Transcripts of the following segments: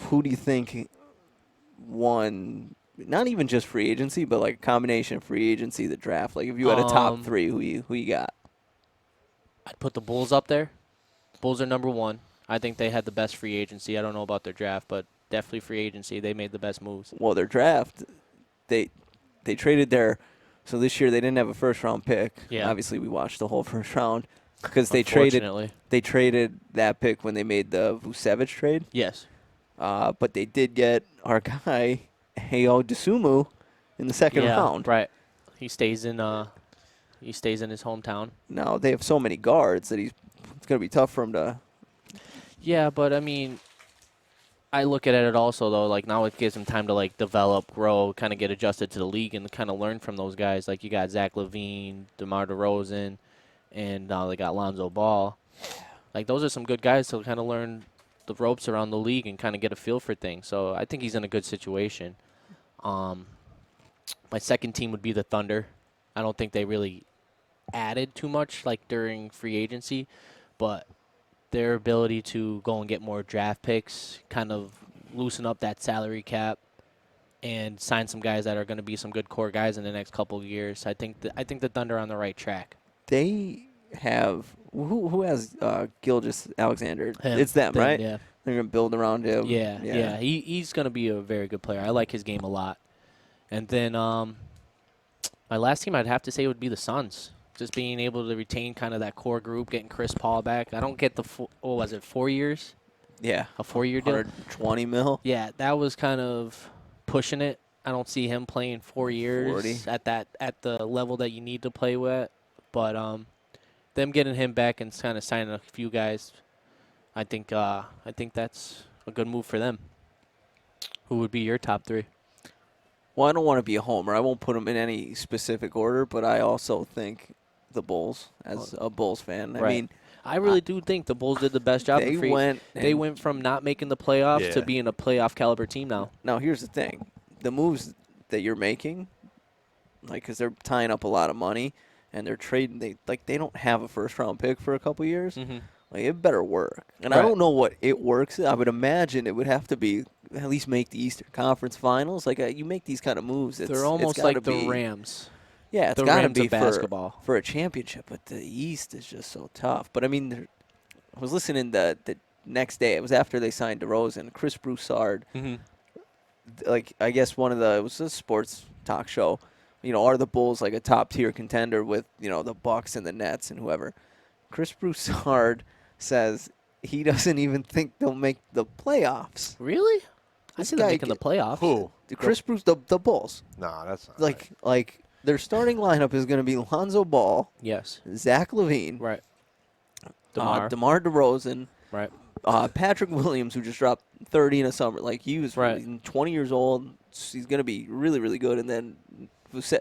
who do you think won? Not even just free agency, but like a combination of free agency, the draft. Like if you had a top three, who you got? I'd put the Bulls up there. Bulls are number one. I think they had the best free agency. I don't know about their draft, but definitely free agency. They made the best moves. Well, their draft, they traded their. So this year they didn't have a first round pick. Yeah. Obviously, we watched the whole first round because they Unfortunately. traded that pick when they made the Vucevic trade. Yes. But they did get our guy Heyo Dosunmu in the second round. Right. He stays in his hometown. Now they have so many guards that it's going to be tough for him to. Yeah, but I mean, I look at it also though, like now it gives him time to like develop, grow, kind of get adjusted to the league and kind of learn from those guys. Like you got Zach LaVine, DeMar DeRozan, and now they got Lonzo Ball. Like those are some good guys to kind of learn the ropes around the league and kind of get a feel for things. So I think he's in a good situation. My second team would be the Thunder. I don't think they really added too much like during free agency, but their ability to go and get more draft picks, kind of loosen up that salary cap, and sign some guys that are going to be some good core guys in the next couple of years. I think the Thunder are on the right track. They have who has Gilgeous-Alexander? It's them, right? Yeah. They're going to build around him. Yeah. He's going to be a very good player. I like his game a lot. And then my last team I'd have to say would be the Suns. Just being able to retain kind of that core group, getting Chris Paul back. I don't get the 4 years? Yeah. A 4-year deal? 120 mil. Yeah, that was kind of pushing it. I don't see him playing 4 years 40. at the level that you need to play with. But them getting him back and kind of signing a few guys, I think that's a good move for them. Who would be your top three? Well, I don't want to be a homer. I won't put them in any specific order, but I also think the Bulls, as a Bulls fan. I mean, I really do think the Bulls did the best job. They went from not making the playoffs to being a playoff caliber team now. Now, here's the thing. The moves that you're making, like, because they're tying up a lot of money, and they're trading, they don't have a first-round pick for a couple years. Mm-hmm. Like, it better work. And I don't know what it works. I would imagine it would have to be at least make the Eastern Conference Finals. Like, you make these kind of moves. They're almost like the Rams. Yeah, it's got to be basketball for a championship, but the East is just so tough. But, I mean, I was listening the next day. It was after they signed DeRozan. Chris Broussard, like, I guess it was a sports talk show. You know, are the Bulls like a top-tier contender with, you know, the Bucks and the Nets and whoever? Chris Broussard says he doesn't even think they'll make the playoffs. Really? I see them making the playoffs. Who? Chris Bruce, the Bulls. No, that's not like their starting lineup is going to be Lonzo Ball. Yes. Zach LaVine. Right. DeMar DeRozan. Right. Patrick Williams, who just dropped 30 in a summer. Like, he was 20 years old. He's going to be really, really good. And then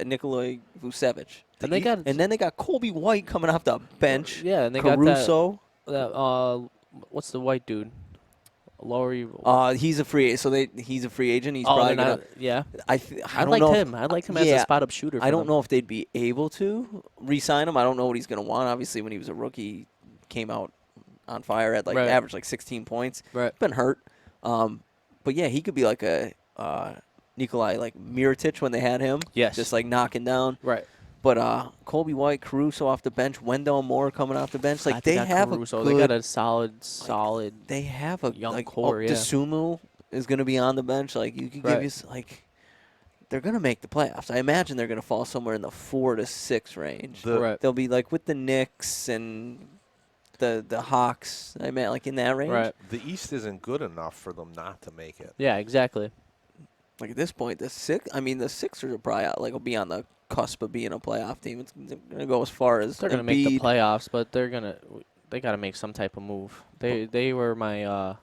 Nikola Vucevic. And then they got Kobe White coming off the bench. Yeah, and they Caruso. got that what's the white dude? Laurie. He's a free agent. He's a free agent. He's probably gonna. Yeah. I like him. I like him as a spot up shooter. I don't know if they'd be able to re-sign him. I don't know what he's going to want. Obviously, when he was a rookie, he came out on fire at average 16 points. Right. Been hurt. But yeah, he could be like a Nikolai Mirotic when they had him. Yes. Just like knocking down. Right. But Colby White, Caruso off the bench, Wendell Moore coming off the bench. Like, they have Caruso. a good, they got a solid. They have a young core. Yeah. Dosunmu is going to be on the bench. Like, you could give you they're going to make the playoffs. I imagine they're going to fall somewhere in the 4 to 6 range. They'll be like with the Knicks and the Hawks. I mean, like in that range. Right. The East isn't good enough for them not to make it. Yeah, exactly. Like at this point, the Sixers are probably will be on the cusp of being a playoff team. It's going to go as far as they're going to make the playoffs, but they got to make some type of move. They were my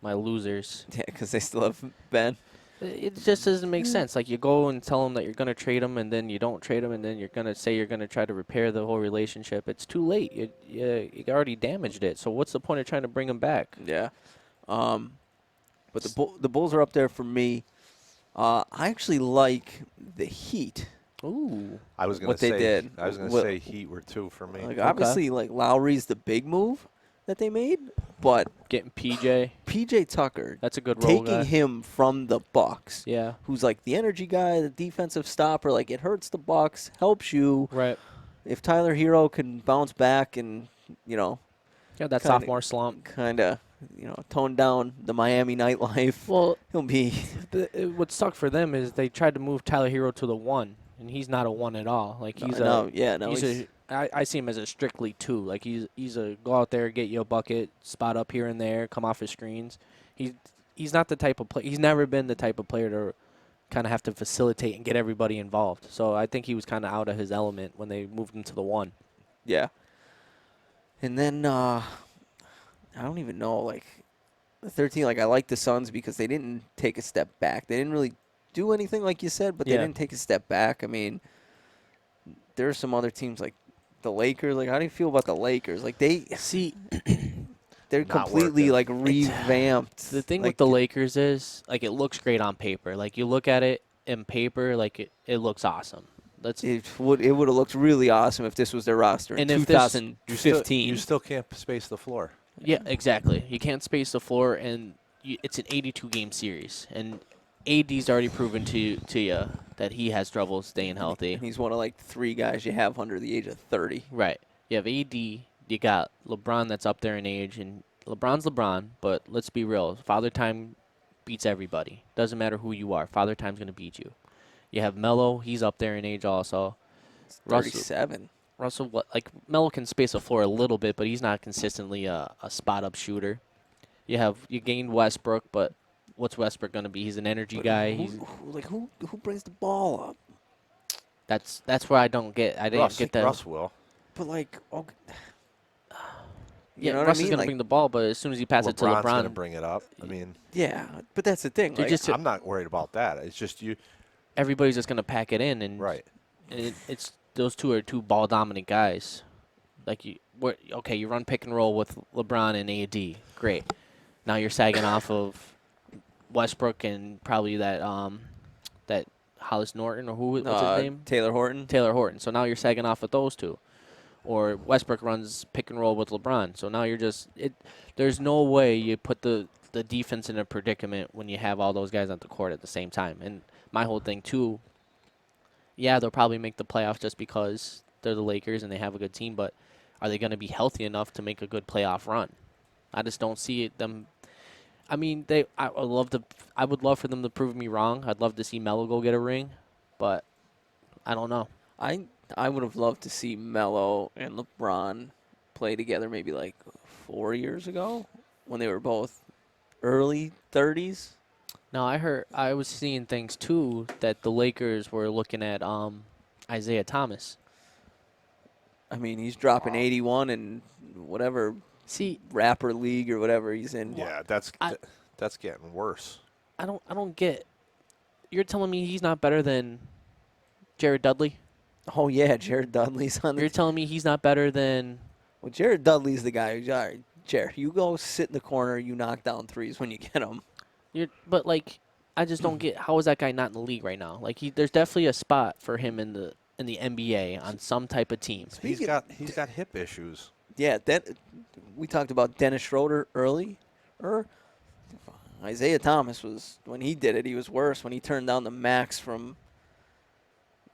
losers. Yeah, because they still have Ben. It just doesn't make sense. Like, you go and tell them that you're going to trade them, and then you don't trade them, and then you're going to say you're going to try to repair the whole relationship. It's too late. You already damaged it. So what's the point of trying to bring them back? Yeah. But the Bulls are up there for me. I actually like the Heat. Ooh. I was going to say Heat were 2 for me. Obviously, Lowry's the big move, that they made, but Getting PJ, PJ Tucker, that's a good role taking guy. him from the Bucks, Yeah. who's like the energy guy, the defensive stopper, like it hurts the Bucks, helps you. Right. If Tyler Hero can bounce back and, you know, Yeah, that sophomore slump. kind of, tone down the Miami nightlife, Well, he'll be. what sucked for them is they tried to move Tyler Hero to the 1, and he's not a 1 at all. Like he's I see him as a strictly 2. Like he's a go out there, get you a bucket, spot up here and there, come off his screens. He's not the type of player. He's never been the type of player to kind of have to facilitate and get everybody involved. So I think he was kind of out of his element when they moved him to the 1. Yeah. And then I don't even know, like the 13. Like I like the Suns because they didn't take a step back. They didn't really do anything like you said, but they didn't take a step back. I mean, there are some other teams like the Lakers. Like, how do you feel about the Lakers? Like they're Not completely working. like revamped. The thing like, with the Lakers is, like, it looks great on paper. Like, you look at it in paper, like, it looks awesome. it would have looked really awesome if this was their roster in And if this- 2015. You still can't space the floor. Yeah, exactly. You can't space the floor, and it's an 82-game series. And AD's already proven to you that he has trouble staying healthy. And he's one of like 3 guys you have under the age of 30. Right. You have AD, you got LeBron that's up there in age, and LeBron's LeBron, but let's be real. Father Time beats everybody. Doesn't matter who you are. Father Time's going to beat you. You have Melo, he's up there in age also. 37. Russell, Melo can space the floor a little bit, but he's not consistently a spot-up shooter. You gained Westbrook, but what's Westbrook going to be? He's an energy guy. Who brings the ball up? That's where I don't get. I didn't get that. Russ will. But like, Yeah, know what Russ I mean? is going to Like, bring the ball, but as soon as he passes it to LeBron's going to LeBron, bring it up. I mean, yeah, but that's the thing. You're Like, just- I'm not worried about that. It's just you. everybody's just going to pack it in, and Right. and it's those two are two ball dominant guys. Like you run pick and roll with LeBron and AD, great. Now you're sagging off of Westbrook and probably that Hollis Norton or what's his name? Taylor Horton. Taylor Horton. So now you're sagging off with those two. Or Westbrook runs pick and roll with LeBron. So now there's no way you put the defense in a predicament when you have all those guys on the court at the same time. And my whole thing too, yeah, they'll probably make the playoffs just because they're the Lakers and they have a good team, but are they going to be healthy enough to make a good playoff run? I just don't see them. I mean, I would love for them to prove me wrong. I'd love to see Melo go get a ring, but I don't know. I would have loved to see Melo and LeBron play together maybe like 4 years ago when they were both early 30s. Now I was seeing things too that the Lakers were looking at Isaiah Thomas. I mean, he's dropping 81 in whatever rapper league or whatever he's in. Yeah, that's getting worse. I don't get. You're telling me he's not better than Jared Dudley? Oh yeah, Jared Dudley's on the You're telling me he's not better than? Well, Jared Dudley's the guy who's, all right, Jared, you go sit in the corner, you knock down threes when you get them. But like, I just don't get how is that guy not in the league right now? Like there's definitely a spot for him in the NBA on some type of team. He's got hip issues. Yeah, we talked about Dennis Schroeder early. Isaiah Thomas was, when he did it, he was worse. When he turned down the max from,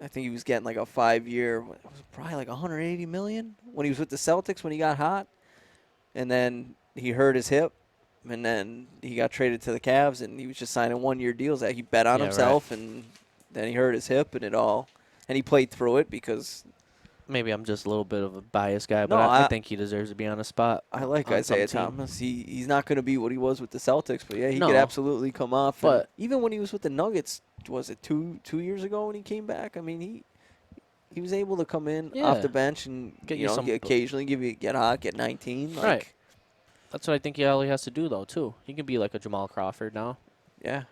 I think he was getting like a 5-year, it was probably like $180 million when he was with the Celtics when he got hot. And then he hurt his hip, and then he got traded to the Cavs, and he was just signing 1-year deals that he bet on himself, right. And then he hurt his hip and he played through it because. Maybe I'm just a little bit of a biased guy, but No, I think he deserves to be on a spot. I like Isaiah Thomas. He's not going to be what he was with the Celtics, but yeah, he could absolutely come off. But even when he was with the Nuggets, was it two years ago when he came back? I mean, he was able to come in off the bench and occasionally get hot, get 19. Right. That's what I think all he has to do though too. He can be like a Jamal Crawford now. Yeah,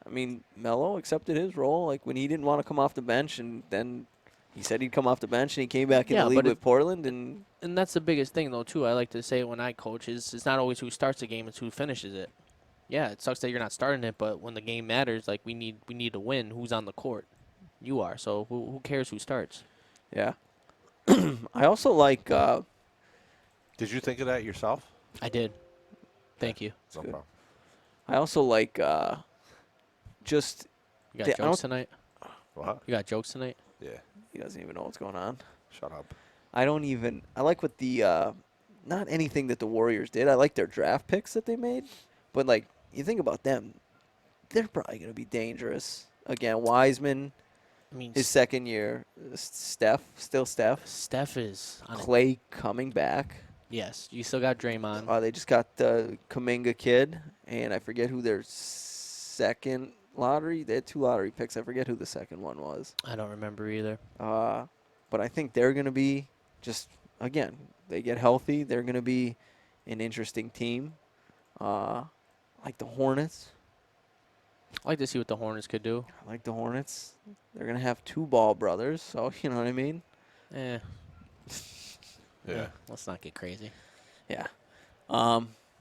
I mean Melo accepted his role. Like when he didn't want to come off the bench, and then. He said he'd come off the bench, and he came back in the league with Portland. And that's the biggest thing, though, too. I like to say it when I coach is it's not always who starts the game, it's who finishes it. Yeah, it sucks that you're not starting it, but when the game matters, like we need to win, who's on the court? You are. So who cares who starts? Yeah. I also like Did you think of that yourself? I did. Thank you. No good. problem. I also like just You got I don't- jokes tonight? What? You got jokes tonight? Yeah. he doesn't even know what's going on. Shut up. I like what the not anything that the Warriors did. I like their draft picks that they made, but like you think about them, they're probably going to be dangerous. Again, Wiseman, I mean, his second year, Steph, still Steph, Steph is on Clay coming back. yes, you still got Draymond. They just got the Kuminga kid, and I forget who their second lottery. They had 2 lottery picks. I forget who the second one was. I don't remember either. But I think they're going to be just, again, they get healthy. They're going to be an interesting team. Like the Hornets. I like to see what the Hornets could do. I like the Hornets. They're going to have 2 Ball brothers, so you know what I mean? Yeah. Let's not get crazy. Yeah.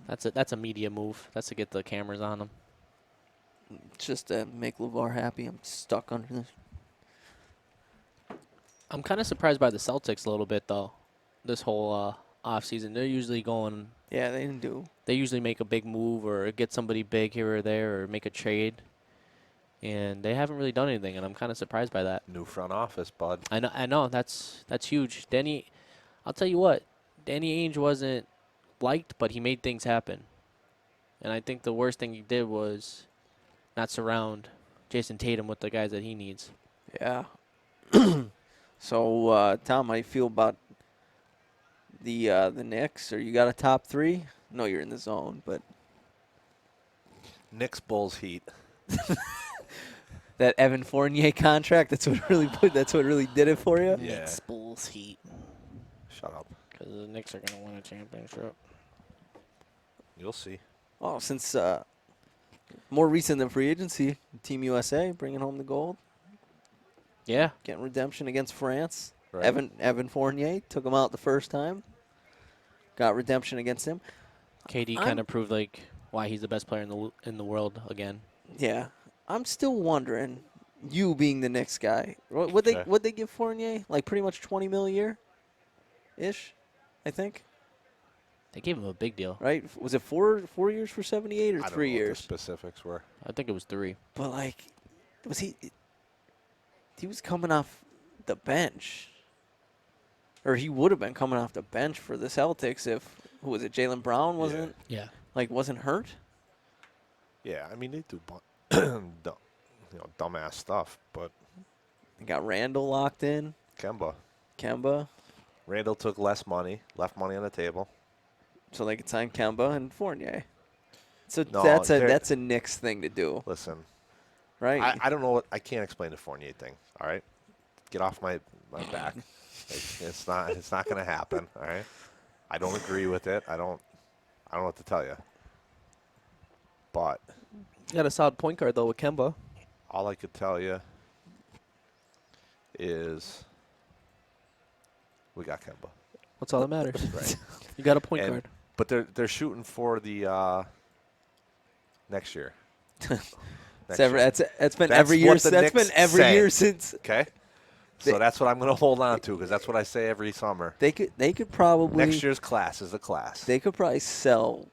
That's a media move. That's to get the cameras on them. Just to make LeVar happy. I'm stuck under this. I'm kind of surprised by the Celtics a little bit though. This whole offseason, they're usually going. Yeah, they didn't do. They usually make a big move or get somebody big here or there or make a trade, and they haven't really done anything. And I'm kind of surprised by that. New front office, bud. I know. That's huge. I'll tell you what. Danny Ainge wasn't liked, but he made things happen. And I think the worst thing he did was not surround Jason Tatum with the guys that he needs. Yeah. So, Tom, how do you feel about the Knicks? Or you got a top 3? No, you're in the zone, but Knicks, Bulls, Heat. that Evan Fournier contract, that's what really did it for you? Yeah. Knicks, Bulls, Heat. Shut up. Because the Knicks are going to win a championship. You'll see. Oh, since more recent than free agency, Team USA bringing home the gold, Yeah. getting redemption against France. Right. Evan Fournier took him out the first time. Got redemption against him. KD I'm- kind of proved like why he's the best player in the world again. Yeah, I'm still wondering. You being the Knicks guy, would Okay. they give Fournier like pretty much $20 million a year, ish? I think. They gave him a big deal. Right? Was it 4 years for 78 or I don't 3 know what the years? specifics were. I think it was 3. But like, was he? He was coming off the bench, or he would have been coming off the bench for the Celtics if who was it? Jaylen Brown wasn't wasn't hurt. Yeah, I mean, they do dumbass stuff, but They got Randall locked in. Kemba. Randall took less money, left money on the table. So they could sign Kemba and Fournier. So No, that's a Knicks thing to do, Listen, right? I don't know what I can't explain the Fournier thing. All right, get off my back. It's not going to happen. All right, I don't agree with it. I don't know what to tell you. But You got a solid point guard, though, with Kemba. all I could tell you is we got Kemba. That's all that matters. Right. You got a point And- guard. But they're shooting for the next year. It's been That's every year. what the That's been Knicks every say. year since Okay. So that's what I'm going to hold on to because that's what I say every summer. they could probably Next year's class is a class. they could probably sell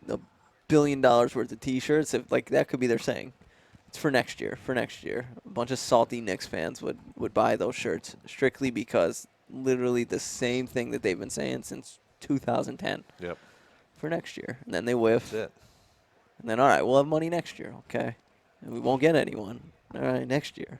$1 billion worth of T-shirts if like that could be their saying. It's for next year. For next year, a bunch of salty Knicks fans would buy those shirts strictly because literally the same thing that they've been saying since 2010 Yep. for next year, and then they whiff, That's it. and then all right, we'll have money next year, okay, and we won't get anyone. All right, next year.